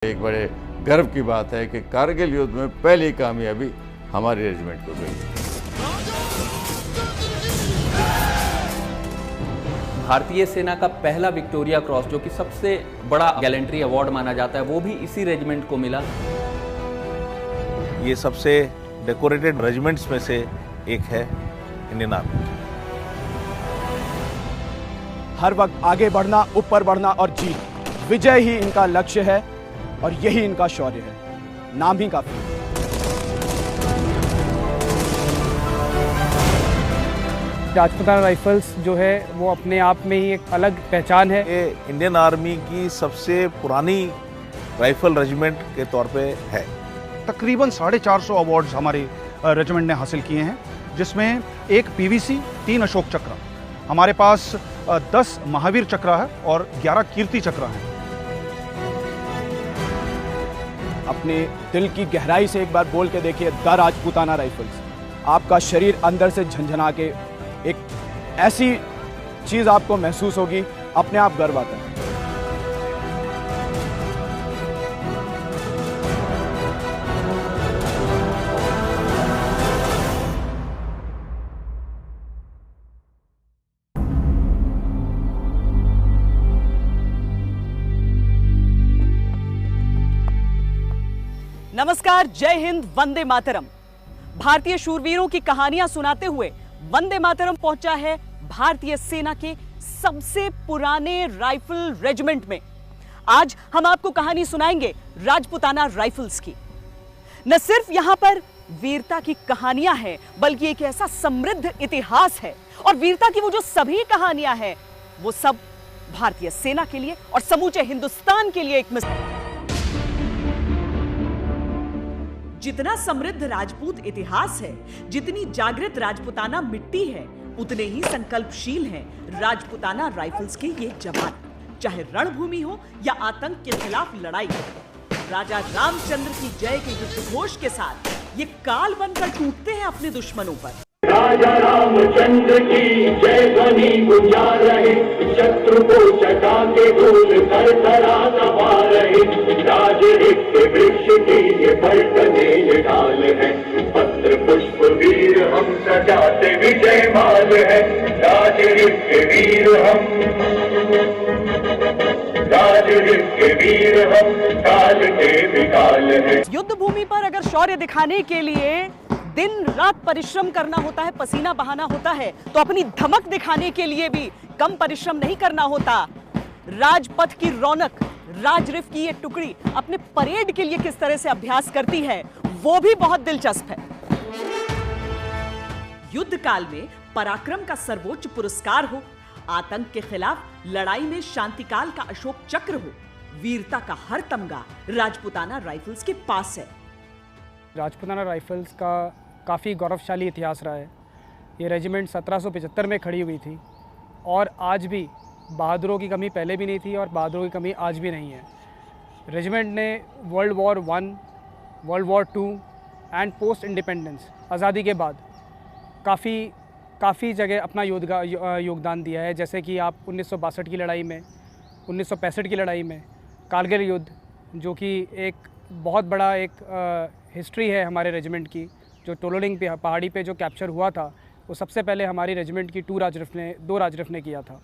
एक बड़े गर्व की बात है कि कारगिल युद्ध में पहली कामयाबी हमारे रेजिमेंट को मिली। भारतीय सेना का पहला विक्टोरिया क्रॉस, जो कि सबसे बड़ा गैलेंट्री अवार्ड माना जाता है, वो भी इसी रेजिमेंट को मिला। ये सबसे डेकोरेटेड रेजिमेंट्स में से एक है इंडियन आर्मी। हर वक्त आगे बढ़ना, ऊपर बढ़ना और जीत, विजय ही इनका लक्ष्य है और यही इनका शौर्य है। नाम ही काफी है। राजपुताना राइफल्स जो है वो अपने आप में ही एक अलग पहचान है। ये इंडियन आर्मी की सबसे पुरानी राइफल रेजिमेंट के तौर पे है। तकरीबन 450 अवार्ड्स हमारे रेजिमेंट ने हासिल किए हैं, जिसमें एक पीवीसी, 3 अशोक चक्र, हमारे पास 10 महावीर चक्र है और 11 कीर्ति चक्र हैं। अपने दिल की गहराई से एक बार बोल के देखिए, द राजपुताना राइफल्स। आपका शरीर अंदर से झंझना के एक ऐसी चीज आपको महसूस होगी, अपने आप गर्व आता है। नमस्कार, जय हिंद, वंदे मातरम। भारतीय शूरवीरों की कहानियां सुनाते हुए वंदे मातरम पहुंचा है भारतीय सेना के सबसे पुराने राइफल रेजिमेंट में। आज हम आपको कहानी सुनाएंगे राजपुताना राइफल्स की। न सिर्फ यहां पर वीरता की कहानियां हैं, बल्कि एक ऐसा समृद्ध इतिहास है, और वीरता की वो जो सभी कहानियां हैं, वो सब भारतीय सेना के लिए और समूचे हिंदुस्तान के लिए एक मिसाल। जितना समृद्ध राजपूत इतिहास है, जितनी जागृत राजपुताना मिट्टी है, उतने ही संकल्पशील हैं राजपुताना राइफल्स के ये जवान। चाहे रणभूमि हो या आतंक के खिलाफ लड़ाई, राजा रामचंद्र की जय के युद्धघोष के साथ ये काल बनकर टूटते हैं अपने दुश्मनों पर। राजा रामचंद्र की जय ध्वनि गुंजा रहे, शत्रु को चटा के धूल थरथराता पा रहे। राजऋषि के वृक्ष की ये पलटने ये डाल है, पत्र पुष्प वीर हम सजाते विजय माल है। राजऋषि के वीर हम, राजऋषि के वीर हम, काल के विकाल है। युद्ध भूमि पर अगर शौर्य दिखाने के लिए दिन रात परिश्रम करना होता है, पसीना बहाना होता है, तो अपनी धमक दिखाने के लिए भी कम परिश्रम नहीं करना होता। राजपथ की रौनक, राजरिफ की ये टुकड़ी अपने परेड के लिए किस तरह से अभ्यास करती है, वो भी बहुत दिलचस्प है। युद्ध काल में पराक्रम का सर्वोच्च पुरस्कार हो, आतंक के खिलाफ लड़ाई में शांतिकाल का अशोक चक्र हो, वीरता का हर तमगा राजपुताना राइफल्स के पास है। राजपुताना राइफल्स का काफ़ी गौरवशाली इतिहास रहा है। ये रेजिमेंट 1775 में खड़ी हुई थी, और आज भी बहादुरों की कमी पहले भी नहीं थी और बहादुरों की कमी आज भी नहीं है। रेजिमेंट ने world war 1, world war 2 and post independence, आज़ादी के बाद काफ़ी जगह अपना योगदान दिया है। जैसे कि आप 1962 की लड़ाई में, 1965 की लड़ाई में, कारगिल युद्ध, जो कि एक बहुत बड़ा एक हिस्ट्री है हमारे रेजिमेंट की, जो टोलोलिंग पहाड़ी पे जो कैप्चर हुआ था, वो सबसे पहले हमारी रेजिमेंट की 2 राजरिफ ने किया था।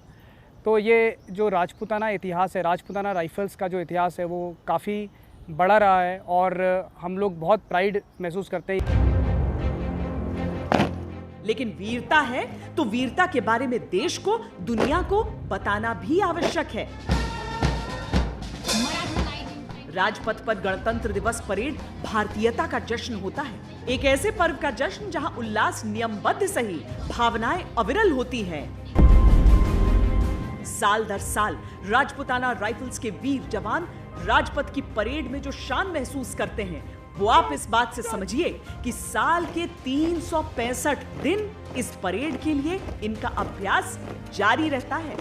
तो ये जो राजपुताना इतिहास है, राजपुताना राइफल्स का जो इतिहास है, वो काफ़ी बड़ा रहा है और हम लोग बहुत प्राइड महसूस करते हैं। लेकिन वीरता है तो वीरता के बारे में देश को, दुनिया को बताना भी आवश्यक है। राजपथ पर गणतंत्र दिवस परेड भारतीयता का जश्न होता है, एक ऐसे पर्व का जश्न जहां उल्लास नियमबद्ध सही, भावनाएं अविरल होती हैं। साल दर साल राजपुताना राइफल्स के वीर जवान राजपथ की परेड में जो शान महसूस करते हैं, वो आप इस बात से समझिए कि साल के 365 दिन इस परेड के लिए इनका अभ्यास जारी रहता है।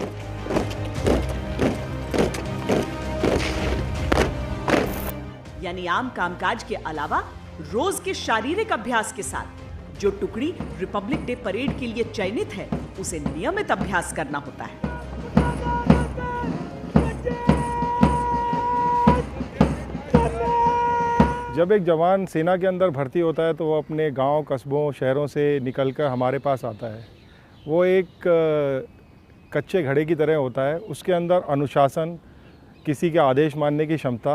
यानी आम कामकाज के अलावा रोज के शारीरिक अभ्यास के साथ जो टुकड़ी रिपब्लिक डे परेड के लिए चयनित है, उसे नियमित अभ्यास करना होता है। जब एक जवान सेना के अंदर भर्ती होता है तो वो अपने गांव, कस्बों, शहरों से निकलकर हमारे पास आता है। वो एक कच्चे घड़े की तरह होता है। उसके अंदर अनुशासन, किसी के आदेश मानने की क्षमता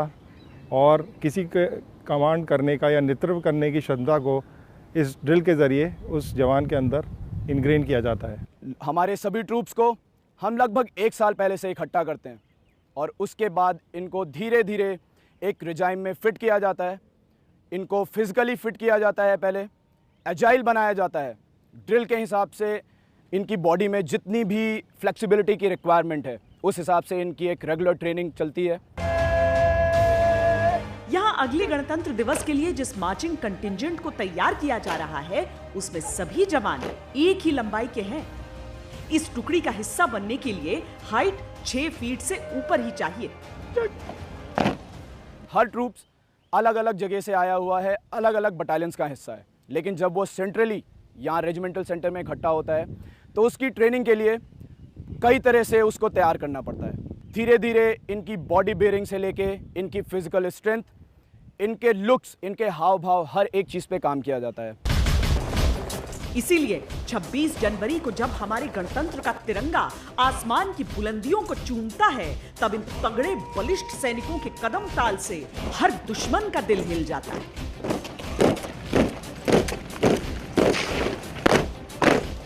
और किसी के कमांड करने का या नेतृत्व करने की क्षमता को इस ड्रिल के ज़रिए उस जवान के अंदर इनग्रेन किया जाता है। हमारे सभी ट्रूप्स को हम लगभग 1 साल पहले से इकट्ठा करते हैं और उसके बाद इनको धीरे धीरे एक रिजाइम में फिट किया जाता है। इनको फिजिकली फिट किया जाता है, पहले एजाइल बनाया जाता है। ड्रिल के हिसाब से इनकी बॉडी में जितनी भी फ्लेक्सिबिलिटी की रिक्वायरमेंट है उस हिसाब से इनकी एक रेगुलर ट्रेनिंग चलती है। यहाँ अगले गणतंत्र दिवस के लिए जिस मार्चिंग कंटिंजेंट को तैयार किया जा रहा है उसमें सभी जवान एक ही लंबाई के हैं। इस टुकड़ी का हिस्सा बनने के लिए हाइट 6 फीट से ऊपर ही चाहिए। हर ट्रूप्स अलग अलग जगह से आया हुआ है, अलग अलग बटालियंस का हिस्सा है, लेकिन जब वो सेंट्रली यहाँ रेजिमेंटल सेंटर में इकट्ठा होता है तो उसकी ट्रेनिंग के लिए कई तरह से उसको तैयार करना पड़ता है। धीरे धीरे इनकी बॉडी बेयरिंग से लेके इनकी फिजिकल स्ट्रेंथ, इनके लुक्स, इनके हाव भाव, हर एक चीज़ पे काम किया जाता है। इसीलिए 26 जनवरी को जब हमारे गणतंत्र का तिरंगा आसमान की बुलंदियों को चूमता है तब इन तगड़े बलिष्ठ सैनिकों के कदम ताल से हर दुश्मन का दिल हिल जाता है।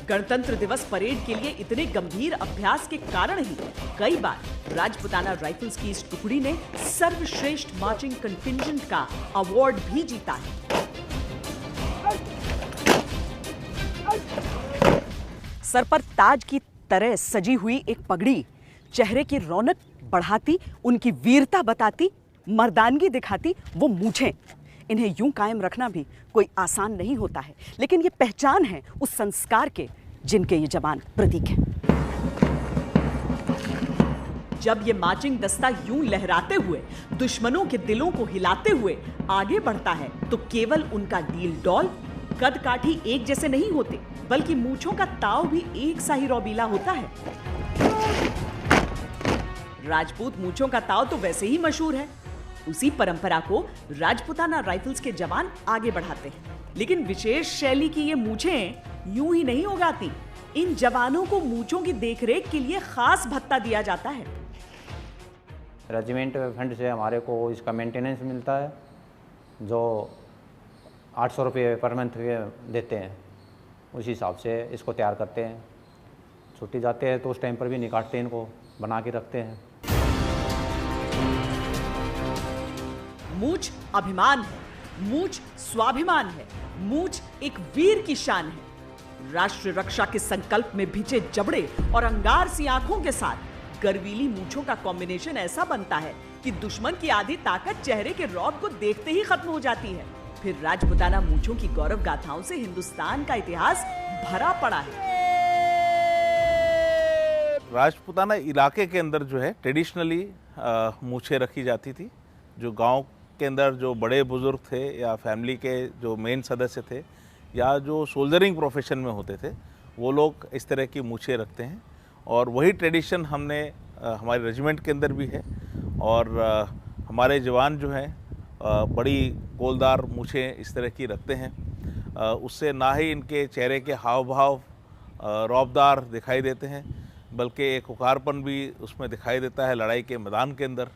गणतंत्र दिवस परेड के लिए इतने गंभीर अभ्यास के कारण ही कई बार राजपुताना राइफल्स की इस टुकड़ी ने सर्वश्रेष्ठ मार्चिंग कंटिंजेंट का अवार्ड भी जीता है। सर पर ताज की तरह सजी हुई एक पगड़ी चेहरे की रौनक बढ़ाती, उनकी वीरता बताती, मर्दानगी दिखाती वो मूंछें। इन्हें यूं कायम रखना भी कोई आसान नहीं होता है, लेकिन ये पहचान है उस संस्कार के जिनके ये जवान प्रतीक हैं। जब ये मार्चिंग दस्ता यूं लहराते हुए दुश्मनों के दिलों को हिलाते हुए आगे बढ़ता है तो केवल उनका डील डॉल, कद काठी एक जैसे नहीं होते, बल्कि मूंछों का ताव भी एक सा ही रौबीला होता है। राजपूत मूंछों का ताव तो वैसे ही मशहूर है। उसी परंपरा को राजपुताना राइफल्स के जवान आगे बढ़ाते हैं, लेकिन विशेष शैली की ये मूंछें यूं ही नहीं उगाती। इन जवानों को मूंछों की देखरेख के लिए खास भत्ता दिया जाता है। रेजिमेंट फंड से हमारे को इसका मेंटेनेंस मिलता है, जो 800 रुपये पर मंथ देते हैं। उसी हिसाब से इसको तैयार करते हैं। छुट्टी जाते हैं तो उस टाइम पर भी निकालते हैं, इनको बना के रखते हैं। मूंछ अभिमान है, मूंछ स्वाभिमान है, मूंछ एक वीर की शान है। राष्ट्र रक्षा के संकल्प में भिजे जबड़े और अंगार सी आंखों के साथ गर्वीली मूंछों का कॉम्बिनेशन ऐसा बनता है कि दुश्मन की आधी ताकत चेहरे के रौब को देखते ही खत्म हो जाती है। फिर राजपुताना मूंछों की गौरव गाथाओं से हिंदुस्तान का इतिहास भरा पड़ा है। राजपुताना इलाके के अंदर जो है ट्रेडिशनली मूछें रखी जाती थी। जो गांव के अंदर जो बड़े बुजुर्ग थे या फैमिली के जो मेन सदस्य थे या जो सोल्जरिंग प्रोफेशन में होते थे, वो लोग इस तरह की मूछें रखते हैं और वही ट्रेडिशन हमने हमारे रेजिमेंट के अंदर भी है। और हमारे जवान जो हैं बड़ी गोलदार मूछें इस तरह की रखते हैं। उससे ना ही इनके चेहरे के हाव भाव रौबदार दिखाई देते हैं, बल्कि एक हुकारपन भी उसमें दिखाई देता है लड़ाई के मैदान के अंदर।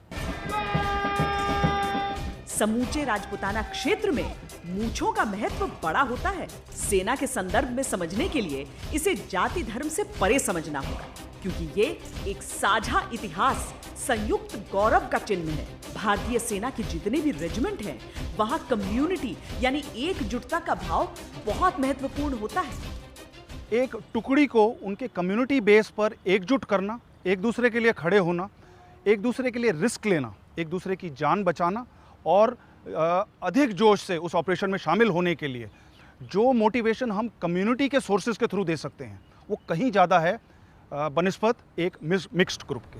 समूचे राजपुताना क्षेत्र में मूंछों का महत्व बड़ा होता है। सेना के संदर्भ में समझने के लिए इसे जाति धर्म से परे समझना होगा, क्योंकि ये एक साझा इतिहास, संयुक्त गौरव का चिन्ह है। भारतीय सेना के जितने भी रेजिमेंट हैं, वहां कम्युनिटी यानी एकजुटता का भाव बहुत महत्वपूर्ण होता है। एक टुकड़ी को उनके कम्युनिटी बेस पर एकजुट करना, एक दूसरे के लिए खड़े होना, एक दूसरे के लिए रिस्क लेना, एक दूसरे की जान बचाना और अधिक जोश से उस ऑपरेशन में शामिल होने के लिए जो मोटिवेशन हम कम्युनिटी के सोर्सेज के थ्रू दे सकते हैं, वो कहीं ज़्यादा है बनिस्बत एक मिक्स्ड ग्रुप के।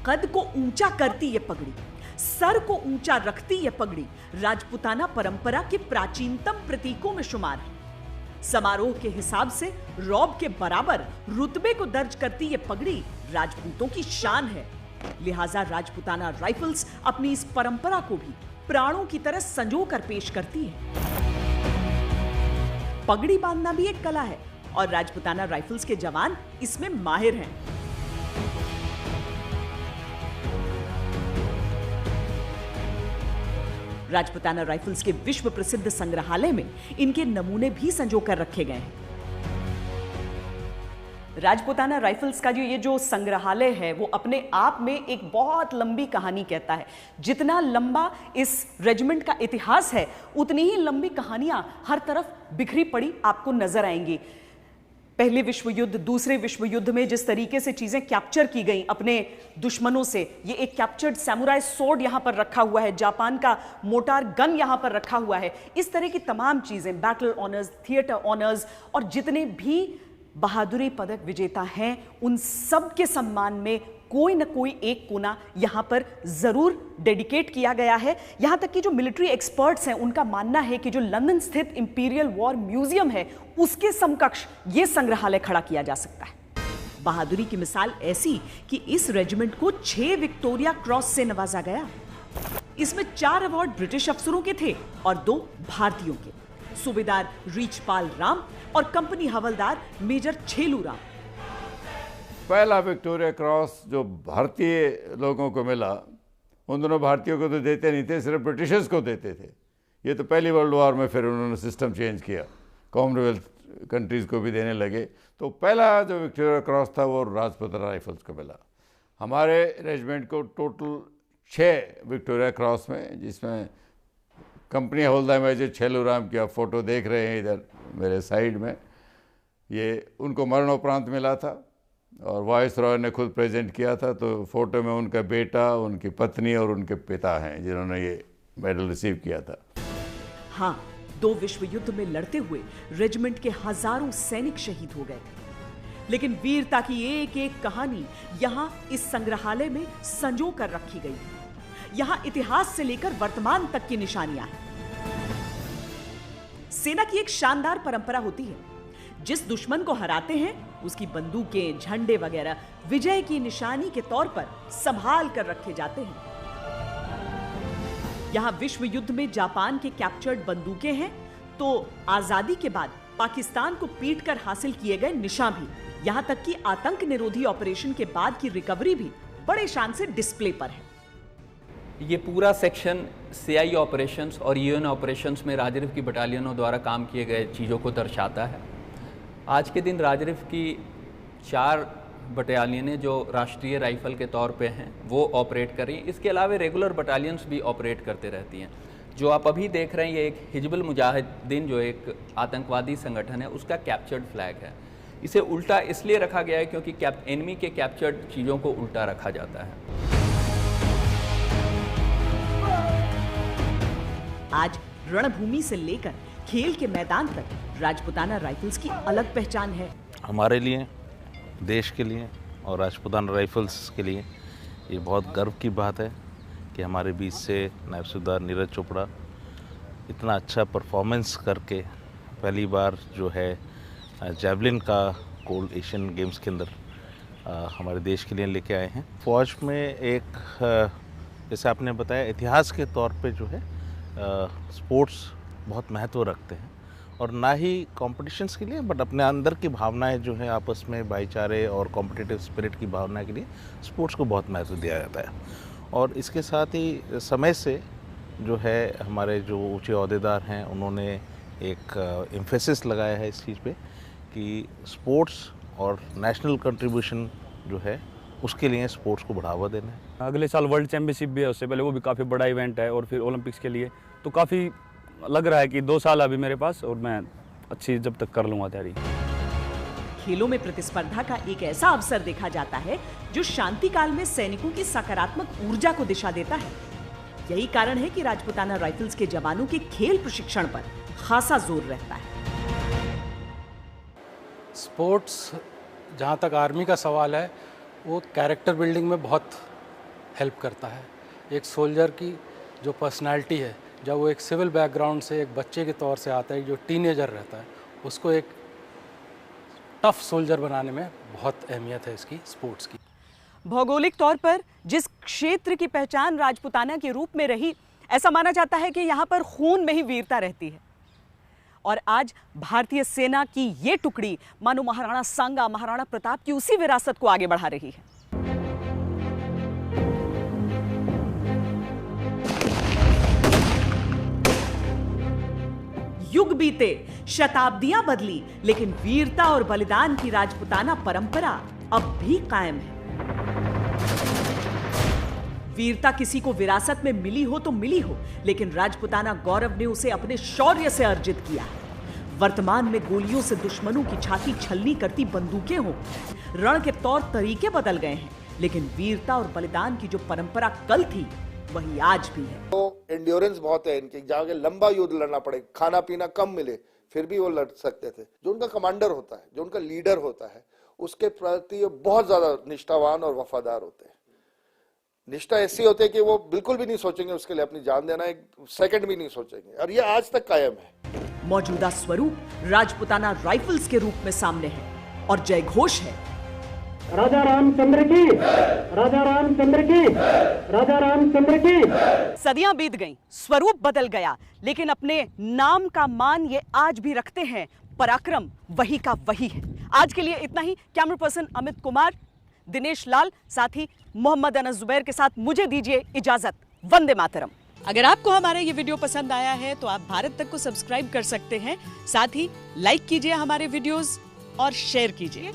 कद को ऊंचा करती ये पगड़ी, सर को ऊंचा रखती ये पगड़ी राजपुताना परंपरा के प्राचीनतम प्रतीकों में शुमार है। समारोह के हिसाब से रौब के बराबर रुतबे को दर्ज करती ये पगड़ी राजपूतों की शान है। लिहाजा राजपूताना राइफल्स अपनी इस परंपरा को भी प्राणों की तरह संजो कर पेश करती है। पगड़ी बांधना भी एक कला है और राजपूताना राइफल्स के जवान इसमें माहिर हैं। राजपूताना राइफल्स के विश्व प्रसिद्ध संग्रहालय में इनके नमूने भी संजो कर रखे गए हैं। राजपूताना राइफल्स का ये जो संग्रहालय है वो अपने आप में एक बहुत लंबी कहानी कहता है। जितना लंबा इस रेजिमेंट का इतिहास है उतनी ही लंबी कहानियां हर तरफ बिखरी पड़ी आपको नजर आएंगी। पहले विश्व युद्ध, दूसरे विश्व युद्ध में जिस तरीके से चीजें कैप्चर की गई अपने दुश्मनों से, ये एक कैप्चर्ड सैमुराई सोर्ड यहां पर रखा हुआ है, जापान का मोटार गन यहां पर रखा हुआ है, इस तरह की तमाम चीजें, बैटल ऑनर्स, थिएटर ऑनर्स और जितने भी बहादुरी पदक विजेता हैं उन सब के सम्मान में कोई न कोई एक कोना यहां पर जरूर डेडिकेट किया गया है। यहां तक कि जो मिलिट्री एक्सपर्ट्स हैं उनका मानना है कि जो लंदन स्थित इंपीरियल वॉर म्यूजियम है उसके समकक्ष यह संग्रहालय खड़ा किया जा सकता है। बहादुरी की मिसाल ऐसी कि इस रेजिमेंट को 6 विक्टोरिया क्रॉस से नवाजा गया। इसमें 4 अवार्ड ब्रिटिश अफसरों के थे और 2 भारतीयों के, सूबेदार रीचपाल राम और कंपनी हवलदार मेजर छेलू राम। पहला विक्टोरिया क्रॉस जो भारतीय लोगों को मिला, उन दोनों भारतीयों को तो देते नहीं थे, सिर्फ ब्रिटिशर्स को देते थे। ये तो पहली वर्ल्ड वॉर में फिर उन्होंने सिस्टम चेंज किया, कॉमनवेल्थ कंट्रीज़ को भी देने लगे। तो पहला जो विक्टोरिया क्रॉस था वो राजपूताना राइफल्स को मिला। हमारे रेजिमेंट को टोटल 6 विक्टोरिया क्रॉस में, जिसमें कंपनी हवलदार मेजर छेलू राम की आप फोटो देख रहे हैं इधर मेरे साइड में, ये उनको मरणोपरांत मिला था और वाइस रॉय ने खुद प्रेजेंट किया था। तो फोटो में उनका बेटा, उनकी पत्नी और उनके पिता हैं जिन्होंने ये मेडल रिसीव किया था। हाँ, 2 विश्व युद्ध में लड़ते हुए रेजिमेंट के हजारों सैनिक शहीद हो गए थे, लेकिन वीरता की एक एक कहानी यहां इस संग्रहालय में संजो कर रखी गई है। यहां इतिहास से लेकर वर्तमान तक की निशानियां हैं। सेना की एक शानदार परंपरा होती है, जिस दुश्मन को हराते हैं उसकी बंदूकें, झंडे वगैरह विजय की निशानी के तौर पर संभाल कर रखे जाते हैं। यहां विश्व युद्ध में जापान के कैप्चर्ड बंदूकें हैं, तो आजादी के बाद पाकिस्तान को पीटकर हासिल किए गए निशान भी, यहां तक कि आतंक निरोधी ऑपरेशन के बाद की रिकवरी भी बड़े शान से डिस्प्ले पर है। ये पूरा सेक्शन सीआई ऑपरेशंस और यूएन ऑपरेशंस में राजरिफ की बटालियनों द्वारा काम किए गए चीज़ों को दर्शाता है। आज के दिन राजरिफ की 4 बटालियनें जो राष्ट्रीय राइफल के तौर पे हैं वो ऑपरेट कर रही हैं। इसके अलावा रेगुलर बटालियंस भी ऑपरेट करते रहती हैं। जो आप अभी देख रहे हैं ये एक हिजबुल मुजाहिदीन जो एक आतंकवादी संगठन है उसका कैप्चर्ड फ्लैग है। इसे उल्टा इसलिए रखा गया है क्योंकि एनिमी के कैप्चर्ड चीज़ों को उल्टा रखा जाता है। आज रणभूमि से लेकर खेल के मैदान तक राजपूताना राइफल्स की अलग पहचान है। हमारे लिए, देश के लिए और राजपूताना राइफल्स के लिए ये बहुत गर्व की बात है कि हमारे बीच से नायब सूबेदार नीरज चोपड़ा इतना अच्छा परफॉर्मेंस करके पहली बार जो है जैवलिन का गोल्ड एशियन गेम्स के अंदर हमारे देश के लिए लेके आए हैं। फौज में एक जैसे आपने बताया इतिहास के तौर पे जो है स्पोर्ट्स बहुत महत्व रखते हैं और ना ही कॉम्पिटिशन्स के लिए बट अपने अंदर की भावनाएं जो है आपस में भाईचारे और कॉम्पिटिटिव स्पिरिट की भावना के लिए स्पोर्ट्स को बहुत महत्व दिया जाता है। और इसके साथ ही समय से जो है हमारे जो ऊंचे ओहदेदार हैं उन्होंने एक एम्फेसिस लगाया है इस चीज़ पे कि स्पोर्ट्स और नेशनल कंट्रीब्यूशन जो है उसके लिए स्पोर्ट्स को बढ़ावा देना है। अगले साल वर्ल्ड चैम्पियनशिप भी है, उससे पहले वो भी काफ़ी बड़ा इवेंट है और फिर ओलंपिक्स के लिए तो काफ़ी लग रहा है कि 2 साल अभी मेरे पास और मैं अच्छी जब तक कर लूँगा तैयारी। खेलों में प्रतिस्पर्धा का एक ऐसा अवसर देखा जाता है जो शांति काल में सैनिकों की सकारात्मक ऊर्जा को दिशा देता है। यही कारण है कि राजपूताना राइफल्स के जवानों के खेल प्रशिक्षण पर खासा जोर रहता है। स्पोर्ट्स जहाँ तक आर्मी का सवाल है वो कैरेक्टर बिल्डिंग में बहुत हेल्प करता है। एक सोल्जर की जो पर्सनालिटी है, जब वो एक सिविल बैकग्राउंड से एक बच्चे के तौर से आता है, जो टीनेजर रहता है, उसको एक टफ सोल्जर बनाने में बहुत अहमियत है इसकी स्पोर्ट्स की। भौगोलिक तौर पर जिस क्षेत्र की पहचान राजपूताना के रूप में रही, ऐसा माना जाता है कि यहाँ पर खून में ही वीरता रहती है। और आज भारतीय सेना की ये टुकड़ी मानो महाराणा सांगा, महाराणा प्रताप की उसी विरासत को आगे बढ़ा रही है। युग बीते, शताब्दियां बदली, लेकिन वीरता और बलिदान की राजपूताना परंपरा अब भी कायम है। वीरता किसी को विरासत में मिली हो तो मिली हो, लेकिन राजपूताना गौरव ने उसे अपने शौर्य से अर्जित किया है। वर्तमान में गोलियों से दुश्मनों की छाती छलनी करती बंदूकें हो, रण के तौर तरीके बदल गए हैं, लेकिन वीरता और बलिदान की जो परंपरा कल थी वही आज भी है। तो एंड्योरेंस बहुत है इनकी, जाके लंबा युद्ध लड़ना पड़े, खाना पीना कम मिले, फिर भी वो लड़ सकते थे। जो उनका कमांडर होता है, जो उनका लीडर होता है, उसके प्रति बहुत ज्यादा निष्ठावान और वफादार होते हैं। निष्ठा ऐसी होती है कि वो बिल्कुल भी नहीं सोचेंगे उसके लिए अपनी जान देना, एक सेकंड भी नहीं सोचेंगे, और ये आज तक कायम है। मौजूदा स्वरूप राजपूताना राइफल्स के रूप में सामने है और जय घोष है, राजा रामचंद्र की, राजा रामचंद्र की, राजा रामचंद्र की। सदियां बीत गईं, स्वरूप बदल गया, लेकिन अपने नाम का मान ये आज भी रखते हैं। पराक्रम वही का वही है। आज के लिए इतना ही। कैमरा पर्सन अमित कुमार, दिनेश लाल, साथ ही मोहम्मद अनस जुबैर के साथ मुझे दीजिए इजाजत। वंदे मातरम। अगर आपको हमारा ये वीडियो पसंद आया है तो आप भारत तक को सब्सक्राइब कर सकते हैं। साथ ही लाइक कीजिए हमारे वीडियोस और शेयर कीजिए।